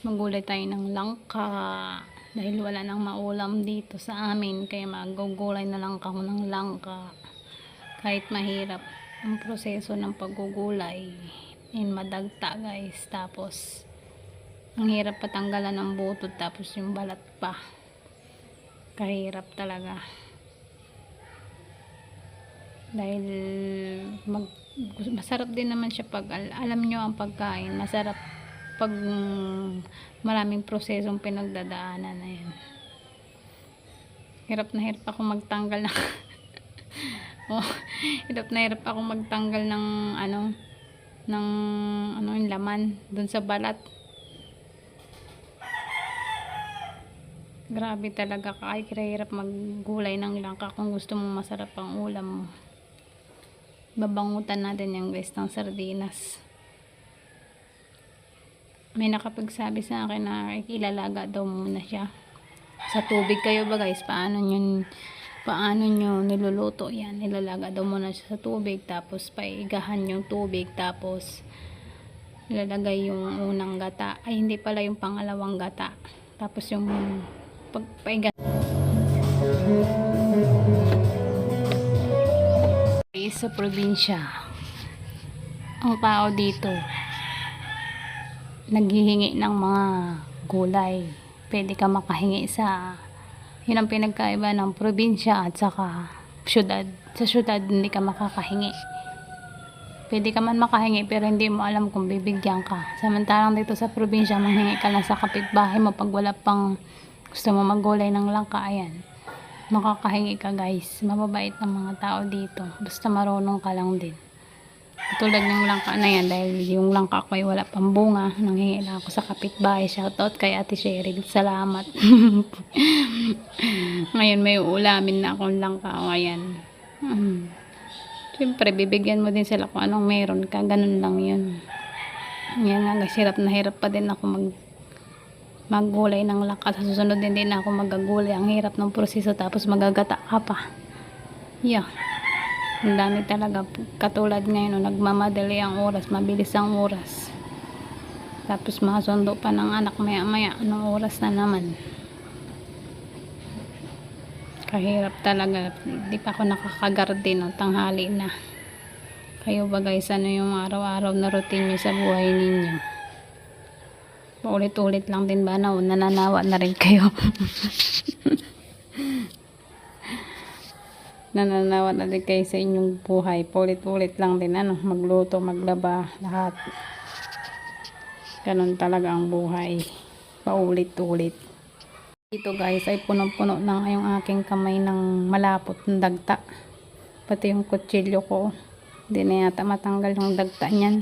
Magulay tayo ng langka dahil wala nang maulam dito sa amin, kaya magugulay na lang ako ng langka. Kahit mahirap ang proseso ng paggugulay, madagta guys, tapos ang hirap patanggalan ng butod, tapos yung balat pa, kahirap talaga. Dahil masarap din naman siya pag alam nyo ang pagkain, masarap pag maraming prosesong pinagdadaanan na yan. Hirap na hirap ako magtanggal ng hirap na hirap ako magtanggal ng yung laman dun sa balat. Grabe talaga, kahit hirap maggulay ng langka kung gusto mong masarap ang ulam mo. Babangutan natin yung guys ng sardinas. May nakapagsabi sa akin na ilalaga daw muna siya sa tubig. Kayo ba guys, paano nyo niluluto yan? Ilalaga daw muna siya sa tubig, tapos paigahan yung tubig, tapos ilalagay yung unang gata, ay hindi pala, yung pangalawang gata, tapos yung pagpaiga sa probinsya. Ang tao dito naghihingi ng mga gulay, pwede ka makahingi yun ang pinagkaiba ng probinsya at saka syudad. Sa syudad hindi ka makakahingi, pwede ka man makahingi pero hindi mo alam kung bibigyan ka. Samantalang dito sa probinsya, manghingi ka lang sa kapitbahay mo pag wala pang gusto mo maggulay ng langka, ayan, makakahingi ka guys. Mababait ng mga tao dito, basta marunong ka lang din. Tulad ng langka na yan, dahil yung langka ko ay wala pang bunga, nanghingi lang ako sa kapitbahay. Shoutout kay Ate Cheryl, salamat. Ngayon may ulamin na akong langka, o ayan. Siyempre bibigyan mo din sila kung anong meron ka, ganun lang yun. Yan nga guys, hirap na hirap pa din ako maggulay ng langka. Sa susunod din ako magagulay. Ang hirap ng proseso, tapos magagata ka pa. Yeah, ang dami talaga. Katulad ngayon, nagmamadali ang oras, mabilis ang oras, tapos masundo pa ng anak maya maya, anong oras na naman. Kahirap talaga. Di pa ako nakakagarden, tanghali na. Kayo ba guys, ano yung araw-araw na routine nyo sa buhay ninyo? Paulit-ulit lang din ba na nananawa na rin kayo? Nananawa na din kayo sa inyong buhay, paulit-ulit lang din, magluto, maglaba, lahat. Ganun talaga ang buhay, paulit-ulit. Dito guys ay punong-puno na yung aking kamay ng malapot ng dagta, pati yung kutsilyo ko hindi na yata matanggal yung dagta niyan.